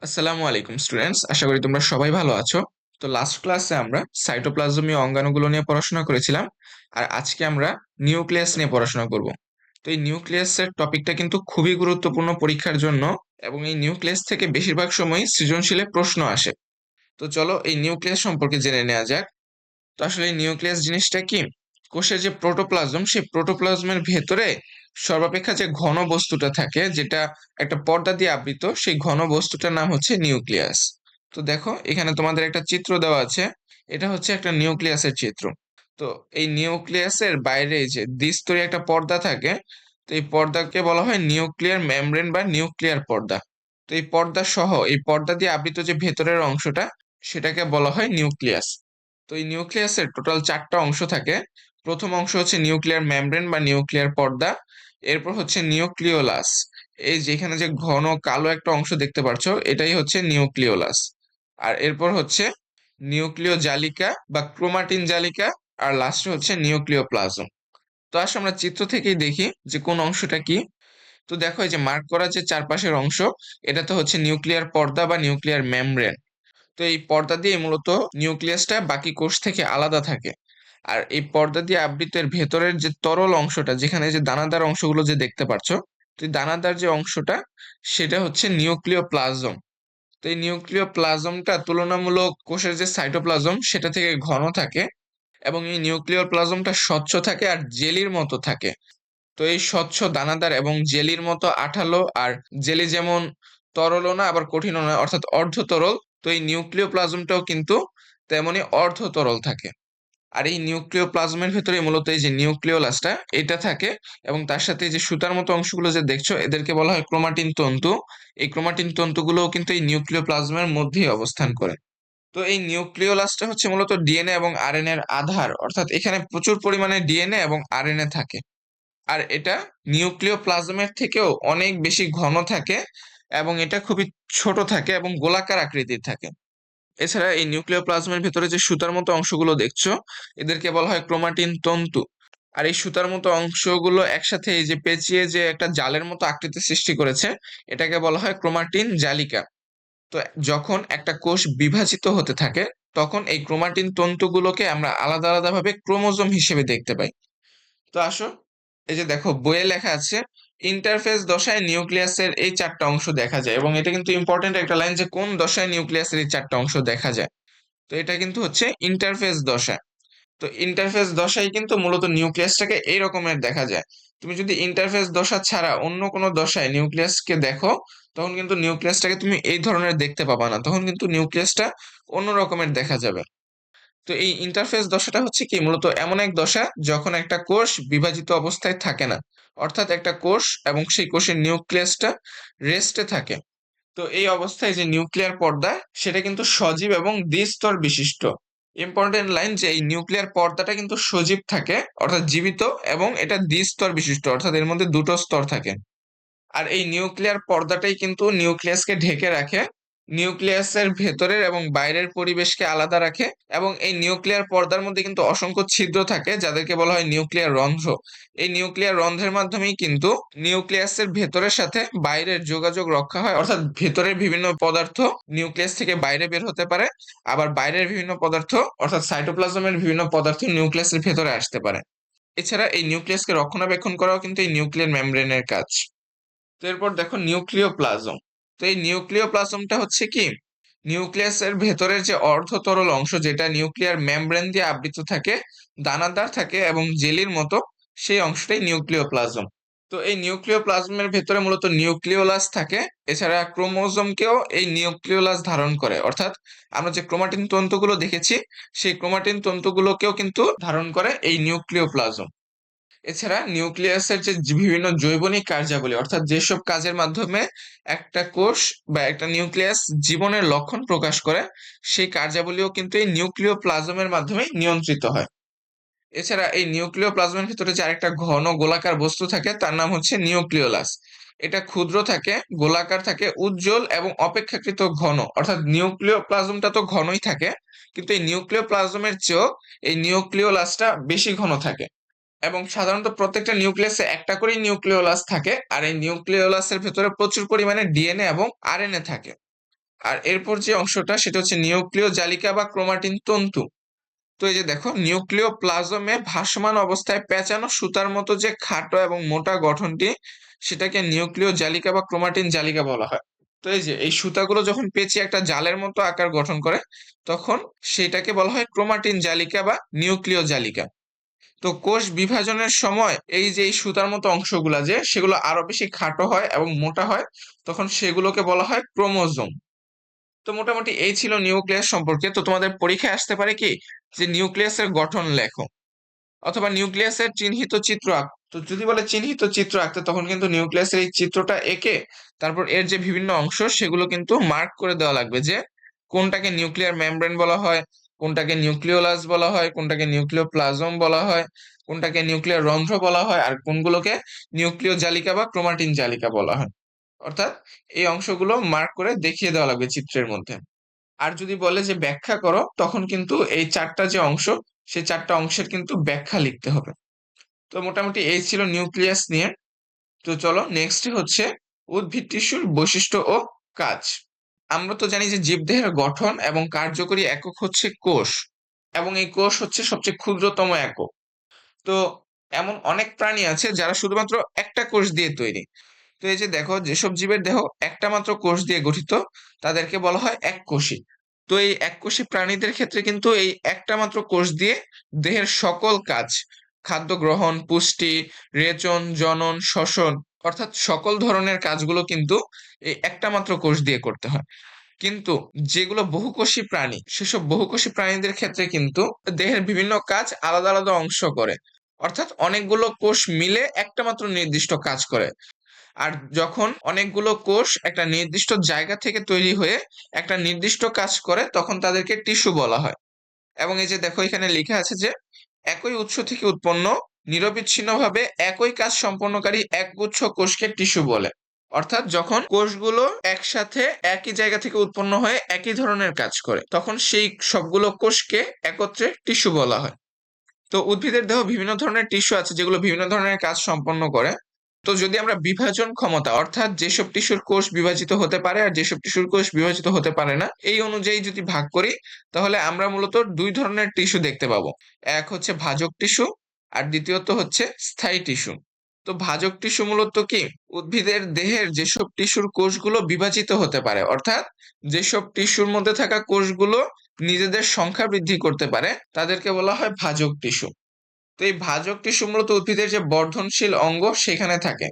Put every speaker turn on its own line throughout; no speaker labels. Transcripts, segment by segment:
আসসালামু আলাইকুম স্টুডেন্টস, আশা করি তোমরা সবাই ভালো আছো। তো লাস্ট ক্লাসে আমরা সাইটোপ্লাজমীয় অঙ্গাণুগুলো নিয়ে পড়াশোনা করেছিলাম, আর আজকে আমরা নিউক্লিয়াস নিয়ে পড়াশোনা করব। তো এই নিউক্লিয়াসের টপিকটা কিন্তু খুবই গুরুত্বপূর্ণ পরীক্ষার জন্য, এবং এই নিউক্লিয়াস থেকে বেশিরভাগ সময় সৃজনশীলে প্রশ্ন আসে। তো চলো এই নিউক্লিয়াস সম্পর্কে জেনে নেওয়া যাক। তো আসলে এই নিউক্লিয়াস জিনিসটা কি? কোষের যে প্রোটোপ্লাজম, সেই প্রোটোপ্লাজমের ভেতরে সর্বাপেক্ষা যে ঘন বস্তুটা থাকে, যেটা একটা পর্দা দিয়ে আবৃত, সেই ঘন বস্তুটার নাম হচ্ছে নিউক্লিয়াস। তো দেখো এখানে তোমাদের একটা চিত্র দেওয়া আছে, এটা হচ্ছে একটা নিউক্লিয়াসের চিত্র। তো এই নিউক্লিয়াসের বাইরে যে দ্বিস্তরী একটা পর্দা থাকে, তো এই পর্দাকে বলা হয় নিউক্লিয়ার মেমব্রেন বা নিউক্লিয়ার পর্দা। তো এই পর্দা সহ এই পর্দা দিয়ে আবৃত যে ভেতরের অংশটা, সেটাকে বলা হয় নিউক্লিয়াস। তো এই নিউক্লিয়াসের টোটাল 4টা অংশ থাকে। প্রথম অংশ হচ্ছে নিউক্লিয়ার মেমব্রেন বা নিউক্লিয়ার পর্দা। এরপর হচ্ছে নিউক্লিওলাস। এই যেখানে যে ঘন কালো একটা অংশ দেখতে পাচ্ছ, এটাই হচ্ছে নিউক্লিওলাস। আর এরপর হচ্ছে নিউক্লিয় জালিকা বা ক্রোমাটিন জালিকা। আর লাস্টে হচ্ছে নিউক্লিওপ্লাজম। তো আসলে আমরা চিত্র থেকেই দেখি যে কোন অংশটা কি। তো দেখো এই যে মার্ক করা যে চারপাশের অংশ, এটা তো হচ্ছে নিউক্লিয়ার পর্দা বা নিউক্লিয়ার মেমব্রেন। তো এই পর্দা দিয়ে মূলত নিউক্লিয়াসটা বাকি কোষ থেকে আলাদা থাকে। আর এই পর্দা দিয়ে আবৃত এর ভেতরের যে তরল অংশটা, যেখানে যে দানাদার অংশগুলো যে দেখতে পাচ্ছ, তো এই দানাদার যে অংশটা, সেটা হচ্ছে নিউক্লিয় প্লাজম। তো এই নিউক্লিয় প্লাজমটা তুলনামূলক কোষের যে সাইটোপ্লাজম, সেটা থেকে ঘন থাকে, এবং এই নিউক্লিয় প্লাজমটা স্বচ্ছ থাকে আর জেলির মতো থাকে। তো এই স্বচ্ছ দানাদার এবং জেলির মতো আঠালো, আর জেলি যেমন তরলও না আবার কঠিনও না, অর্থাৎ অর্ধ তরল। তো এই নিউক্লিয় প্লাজমটাও কিন্তু তেমনি অর্ধ তরল থাকে। আর এই নিউক্লিয় প্লাজমের ভেতরে মূলত এই যে নিউক্লিওলাসটা, এটা থাকে। এবং তার সাথে এই যে সুতার মতো অংশগুলো যে দেখছো, এদেরকে বলা হয় ক্রোমাটিন তন্তু। এই ক্রোমাটিন তন্তুগুলোও কিন্তু এই নিউক্লিয় প্লাজমের মধ্যেই অবস্থান করে। তো এই নিউক্লিওলাসটা হচ্ছে মূলত ডিএনএ এবং আরএনএ এর আধার, অর্থাৎ এখানে প্রচুর পরিমাণে ডিএনএ এবং আরএনএ থাকে। আর এটা নিউক্লিয় প্লাজমের থেকেও অনেক বেশি ঘন থাকে, এবং এটা খুবই ছোট থাকে এবং গোলাকার আকৃতির থাকে। এছাড়া এই নিউক্লিয় প্লাজমের ভেতরে যে সুতার মতো অংশগুলো দেখছো, এদেরকে বলা হয় ক্রোমাটিন তন্তু। আর এই সুতার মতো অংশগুলো একসাথে এই যে পেঁচিয়ে যে একটা জালের মতো আকৃতি সৃষ্টি করেছে, এটাকে বলা হয় ক্রোমাটিন জালিকা। তো যখন একটা কোষ বিভাজিত হতে থাকে, তখন এই ক্রোমাটিন তন্তুগুলোকে আমরা আলাদা আলাদা ভাবে ক্রোমোজোম হিসেবে দেখতে পাই। তো আসো, এই যে দেখো বইয়ে লেখা আছে, ইন্টারফেস দশায় নিউক্লিয়াসের এই 4টা অংশ দেখা যায়। এবং এটা কিন্তু ইম্পর্টেন্ট একটা লাইন, যে কোন দশায় নিউক্লিয়াসের এই 4টা অংশ দেখা যায়। তো এটা কিন্তু হচ্ছে ইন্টারফেস দশা। তো ইন্টারফেস দশায় কিন্তু মূলত নিউক্লিয়াসটাকে এই রকমের দেখা যায়। তুমি যদি ইন্টারফেস দশা ছাড়া অন্য কোনো দশায় নিউক্লিয়াসকে দেখো, তখন কিন্তু নিউক্লিয়াসটাকে তুমি এই ধরনের দেখতে পাবা না, তখন কিন্তু নিউক্লিয়াসটা অন্য রকমের দেখা যাবে। তো এই ইন্টারফেস দশাটা হচ্ছে কি, মূলত এমন এক দশা যখন একটা কোষ বিভাজিত অবস্থায় থাকে না, অর্থাৎ একটা কোষ এবং সেই কোষের নিউক্লিয়াসটা রেস্টে থাকে। তো এই অবস্থায় যে নিউক্লিয়ার পর্দা, সেটা কিন্তু সজীব এবং দ্বিস্তর বিশিষ্ট। ইম্পর্টেন্ট লাইন, যে এই নিউক্লিয়ার পর্দাটা কিন্তু সজীব থাকে, অর্থাৎ জীবিত, এবং এটা দ্বিস্তর বিশিষ্ট, অর্থাৎ এর মধ্যে দুটো স্তর থাকে। আর এই নিউক্লিয়ার পর্দাটাই কিন্তু নিউক্লিয়াসকে ঢেকে রাখে, নিউক্লিয়াসের ভেতরের এবং বাইরের পরিবেশকে আলাদা রাখে। এবং এই নিউক্লিয়ার পর্দার মধ্যে কিন্তু অসংখ্য ছিদ্র থাকে, যাদেরকে বলা হয় নিউক্লিয়ার রন্ধ্র। এই নিউক্লিয়ার রন্ধ্রের মাধ্যমেই কিন্তু নিউক্লিয়াসের ভেতরের সাথে বাইরের যোগাযোগ রক্ষা হয়, অর্থাৎ ভেতরের বিভিন্ন পদার্থ নিউক্লিয়াস থেকে বাইরে বের হতে পারে, আবার বাইরের বিভিন্ন পদার্থ, অর্থাৎ সাইটোপ্লাজমের বিভিন্ন পদার্থ নিউক্লিয়াসের ভেতরে আসতে পারে। এছাড়া এই নিউক্লিয়াসকে রক্ষণাবেক্ষণ করাও কিন্তু এই নিউক্লিয়ার মেমব্রেনের কাজ। তো এরপর দেখো নিউক্লিয় প্লাজম। তো এই নিউক্লিয় প্লাজমটা হচ্ছে কি, নিউক্লিয়াসের ভেতরের যে অর্ধ তরল অংশ, যেটা নিউক্লিয়ার মেমব্রেন দিয়ে আবৃত থাকে, দানাদার থাকে এবং জেলির মতো, সেই অংশটাই নিউক্লিয় প্লাজম। তো এই নিউক্লিয় প্লাজমের ভেতরে মূলত নিউক্লিওলাস থাকে। এছাড়া ক্রোমোজোমকেও এই নিউক্লিওলাস ধারণ করে, অর্থাৎ আমরা যে ক্রোমাটিন তন্তুগুলো দেখেছি, সেই ক্রোমাটিন তন্তুগুলোকেও কিন্তু ধারণ করে এই নিউক্লিয় প্লাজম। এছাড়া নিউক্লিয়াসের যে বিভিন্ন জৈবনিক কার্যাবলী, অর্থাৎ যেসব কাজের মাধ্যমে একটা কোষ বা একটা নিউক্লিয়াস জীবনের লক্ষণ প্রকাশ করে, সেই কার্যাবলীও কিন্তু এই নিউক্লিয় প্লাজমের মাধ্যমে নিয়ন্ত্রিত হয়। এছাড়া এই নিউক্লিয় প্লাজমের ভিতরে যে আরেকটা ঘন গোলাকার বস্তু থাকে, তার নাম হচ্ছে নিউক্লিওলাস। এটা ক্ষুদ্র থাকে, গোলাকার থাকে, উজ্জ্বল এবং অপেক্ষাকৃত ঘন, অর্থাৎ নিউক্লিয় প্লাজমটা তো ঘনই থাকে, কিন্তু এই নিউক্লিয় প্লাজমের চেয়েও এই নিউক্লিওলাসটা বেশি ঘন থাকে। এবং সাধারণত প্রত্যেকটা নিউক্লিয়াসে একটা করেই নিউক্লিওলাস থাকে, আর এই নিউক্লিওলাসের ভেতরে প্রচুর পরিমাণে ডিএনএ এবং আরএনএ থাকে। আর এরপর যে অংশটা সেটা হচ্ছে নিউক্লিয় জালিকা বা ক্রোমাটিন তন্তু। তো এই যে দেখো, নিউক্লিয় প্লাজমে ভাসমান অবস্থায় পেঁচানো সুতার মতো যে খাটো এবং মোটা গঠনটি, সেটাকে নিউক্লিয় জালিকা বা ক্রোমাটিন জালিকা বলা হয়। তো এই যে এই সুতাগুলো যখন পেঁচিয়ে একটা জালের মতো আকার গঠন করে, তখন সেটাকে বলা হয় ক্রোমাটিন জালিকা বা নিউক্লিয় জালিকা। তো কোষ বিভাজনের সময় এই যে এই সুতার মতো অংশগুলা যে সেগুলো আরো বেশি খাটো হয় এবং মোটা হয়, তখন সেগুলোকে বলা হয় ক্রোমোজোম। তো মোটামুটি এই ছিল নিউক্লিয়াস সম্পর্কে। তো তোমাদের পরীক্ষায় আসতে পারে কি যে নিউক্লিয়াসের গঠন লেখো, অথবা নিউক্লিয়াসের চিহ্নিত চিত্র আঁক। তো যদি বলে চিহ্নিত চিত্র আঁকতে, তখন কিন্তু নিউক্লিয়াসের এই চিত্রটা এঁকে তারপর এর যে বিভিন্ন অংশ সেগুলো কিন্তু মার্ক করে দেওয়া লাগবে, যে কোনটাকে নিউক্লিয়ার মেমব্রেন বলা হয়, কোনটাকে নিউক্লিওলাস বলা হয়, কোনটাকে নিউক্লিয় প্লাজম বলা হয়, কোনটাকে নিউক্লিয়ার রন্ধ্র বলা হয়, আর কোনগুলোকে নিউক্লিয় জালিকা বা ক্রোমাটিন জালিকা বলা হয়। অর্থাৎ এই অংশগুলো মার্ক করে দেখিয়ে দেওয়া লাগবে চিত্রের মধ্যে। আর যদি বলে যে ব্যাখ্যা করো, তখন কিন্তু এই চারটা যে অংশ, সেই চারটা অংশের কিন্তু ব্যাখ্যা লিখতে হবে। তো মোটামুটি এই ছিল নিউক্লিয়াস নিয়ে। তো চলো নেক্সট হচ্ছে উদ্ভিদ টিস্যুর বৈশিষ্ট্য ও কাজ। আমরা তো জানি যে জীবদেহের গঠন এবং কার্যকরী একক হচ্ছে কোষ, এবং এই কোষ হচ্ছে সবচেয়ে ক্ষুদ্রতম একক। তো এমন অনেক প্রাণী আছে যারা শুধুমাত্র একটা কোষ দিয়ে তৈরি। তো এই যে দেখো, যেসব জীবের দেহ একটা মাত্র কোষ দিয়ে গঠিত, তাদেরকে বলা হয় এককোষী। তো এই এককোষী প্রাণীদের ক্ষেত্রে কিন্তু এই একটা মাত্র কোষ দিয়ে দেহের সকল কাজ, খাদ্য গ্রহণ, পুষ্টি, রেচন, জনন, শ্বসন, অর্থাৎ সকল ধরনের কাজগুলো কিন্তু এই একটা মাত্র কোষ দিয়ে করতে হয়। কিন্তু যেগুলো বহুকোষী প্রাণী, সেসব বহুকোষী প্রাণীদের ক্ষেত্রে কিন্তু দেহের বিভিন্ন কাজ আলাদা আলাদা অংশ করে, অর্থাৎ অনেকগুলো কোষ মিলে একটা মাত্র নির্দিষ্ট কাজ করে। আর যখন অনেকগুলো কোষ একটা নির্দিষ্ট জায়গা থেকে তৈরি হয়ে একটা নির্দিষ্ট কাজ করে, তখন তাদেরকে টিস্যু বলা হয়। এবং এই যে দেখো, এখানে লেখা আছে যে একই উৎস থেকে উৎপন্ন নিরবিচ্ছিন্নভাবে একই কাজ সম্পন্নকারী একগুচ্ছ কোষকে টিস্যু বলে। অর্থাৎ যখন কোষগুলো একসাথে একই জায়গা থেকে উৎপন্ন হয়ে একই ধরনের কাজ করে, তখন সেই সবগুলো কোষকে একত্রে টিস্যু বলা হয়। তো উদ্ভিদের দেহ বিভিন্ন ধরনের টিস্যু আছে যেগুলো বিভিন্ন ধরনের কাজ সম্পন্ন করে। তো যদি আমরা বিভাজন ক্ষমতা, অর্থাৎ যেসব টিস্যুর কোষ বিভাজিত হতে পারে আর যেসব টিস্যুর কোষ বিভাজিত হতে পারে না, এই অনুযায়ী যদি ভাগ করি, তাহলে আমরা মূলত দুই ধরনের টিস্যু দেখতে পাবো। এক হচ্ছে ভাজক টিস্যু, আর দ্বিতীয়ত হচ্ছে স্থায়ী টিস্যু। তো ভাজক টিস্যু মূলত কি, উদ্ভিদের দেহের যেসব টিস্যুর কোষগুলো বিভাজিত হতে পারে, অর্থাৎ যেসব টিস্যুর মধ্যে থাকা কোষগুলো নিজেদের সংখ্যা বৃদ্ধি করতে পারে, তাদেরকে বলা হয় ভাজক টিস্যু। তো এই ভাজক টিস্যু মূলত উদ্ভিদের যে বর্ধনশীল অঙ্গ সেখানে থাকে।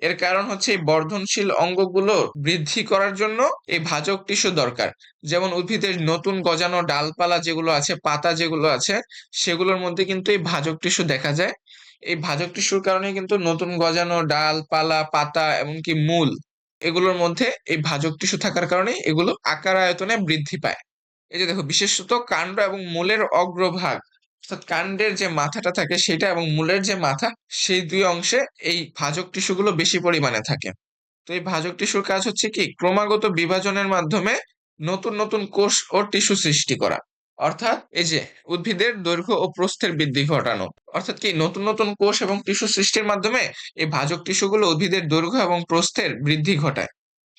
এর কারণ হচ্ছে এই বর্ধনশীল অঙ্গগুলো বৃদ্ধি করার জন্য এই ভাজক টিস্যু দরকার। যেমন উদ্ভিদের নতুন গজানো ডালপালা যেগুলো আছে, পাতা যেগুলো আছে, সেগুলোর মধ্যে কিন্তু এই ভাজক টিস্যু দেখা যায়। এই ভাজক টিস্যুর কারণে কিন্তু নতুন গজানো ডালপালা, পাতা, এমনকি মূল, এগুলোর মধ্যে এই ভাজক টিস্যু থাকার কারণে এগুলো আকার আয়তনে বৃদ্ধি পায়। এই যে দেখো, বিশেষত কাণ্ড এবং মূলের অগ্রভাগ, অর্থাৎ কাণ্ডের যে মাথাটা থাকে সেটা এবং মূলের যে মাথা, সেই দুই অংশে এই ভাজক টিস্যুগুলো বেশি পরিমাণে থাকে। তো এই ভাজক টিস্যুর কাজ হচ্ছে কি, ক্রমাগত বিভাজনের মাধ্যমে নতুন নতুন কোষ ও টিস্যু সৃষ্টি করা। অর্থাৎ এই যে উদ্ভিদের দৈর্ঘ্য ও প্রস্থের বৃদ্ধি ঘটানো, অর্থাৎ কি নতুন নতুন কোষ এবং টিস্যু সৃষ্টির মাধ্যমে এই ভাজক টিস্যুগুলো উদ্ভিদের দৈর্ঘ্য এবং প্রস্থের বৃদ্ধি ঘটায়।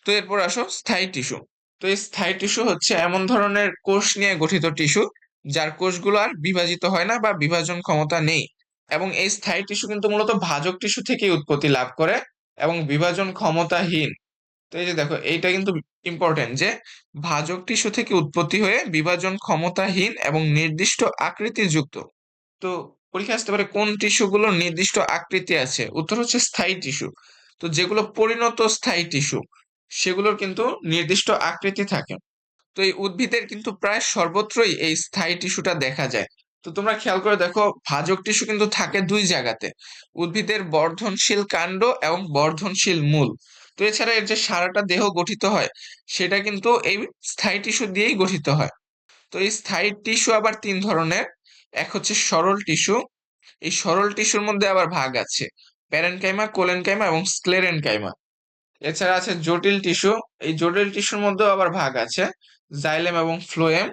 তো এরপর আসো স্থায়ী টিস্যু। তো এই স্থায়ী টিস্যু হচ্ছে এমন ধরনের কোষ নিয়ে গঠিত টিস্যু যার কোষগুলো আর বিভাজিত হয় না বা বিভাজন ক্ষমতা নেই। এবং এই স্থায়ী টিস্যু কিন্তু মূলত ভাজক টিস্যু থেকেই উৎপত্তি লাভ করে এবং বিভাজন ক্ষমতাহীন। তো এই যে দেখো, এইটা কিন্তু ইম্পর্টেন্ট যে ভাজক টিস্যু থেকে উৎপত্তি হয়ে বিভাজন ক্ষমতাহীন এবং নির্দিষ্ট আকৃতি যুক্ত। তো পরীক্ষা আসতে পারে কোন টিস্যুগুলোর নির্দিষ্ট আকৃতি আছে, উত্তর হচ্ছে স্থায়ী টিস্যু। তো যেগুলো পরিণত স্থায়ী টিস্যু, সেগুলোর কিন্তু নির্দিষ্ট আকৃতি থাকে। তো এই উদ্ভিদের কিন্তু প্রায় সর্বত্রই এই স্থায়ী টিস্যুটা দেখা যায়। তো তোমরা খেয়াল করে দেখো, ভাজক টিস্যু কিন্তু থাকে দুই জায়গাতে, উদ্ভিদের বর্ধনশীল কাণ্ড এবং বর্ধনশীল মূল। তো এছাড়া এর যে সারাটা দেহ গঠিত হয়, সেটা কিন্তু এই স্থায়ী টিস্যু দিয়েই গঠিত হয়। তো এই স্থায়ী টিস্যু আবার তিন ধরনের। এক হচ্ছে সরল টিস্যু। এই সরল টিস্যুর মধ্যে আবার ভাগ আছে প্যারেনকাইমা, কোলেনকাইমা এবং স্ক্লেরেনকাইমা। এছাড়া আছে জটিল টিস্যু। এই জটিল টিস্যুর মধ্যেও আবার ভাগ আছে জাইলেম এবং ফ্লোয়েম।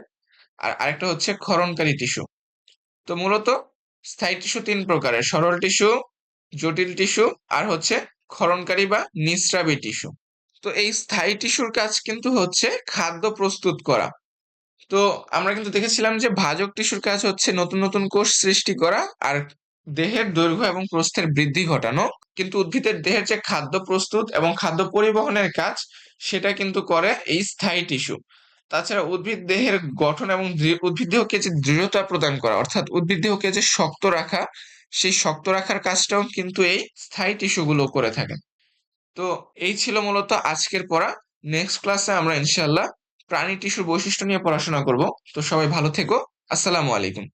আর আরেকটা হচ্ছে ক্ষরণকারী টিস্যু। তো মূলত স্থায়ী টিস্যু তিন প্রকারের: সরল টিস্যু, জটিল টিস্যু, আর হচ্ছে ক্ষরণকারী বা নিঃস্রাবী টিস্যু। তো এই স্থায়ী টিস্যুর কাজ কিন্তু হচ্ছে খাদ্য প্রস্তুত করা। তো আমরা কিন্তু দেখেছিলাম যে ভাজক টিস্যুর কাজ হচ্ছে নতুন নতুন কোষ সৃষ্টি করা আর দেহের দৈর্ঘ্য এবং প্রস্থের বৃদ্ধি ঘটানো। কিন্তু উদ্ভিদের দেহের যে খাদ্য প্রস্তুত এবং খাদ্য পরিবহনের কাজ সেটা কিন্তু করে এই স্থায়ী টিস্যু। তাছাড়া উদ্ভিদ দেহের গঠন এবং উদ্ভিদ দেহকে যে দৃঢ়তা প্রদান করা, অর্থাৎ উদ্ভিদ দেহকে যে শক্ত রাখা, সেই শক্ত রাখার কাজটাও কিন্তু এই স্থায়ী টিস্যুগুলো করে থাকে। তো এই ছিল মূলত আজকের পড়া। নেক্সট ক্লাসে আমরা ইনশাআল্লাহ প্রাণী টিস্যুর বৈশিষ্ট্য নিয়ে পড়াশোনা করব। তো সবাই ভালো থেকো। আসসালামু আলাইকুম।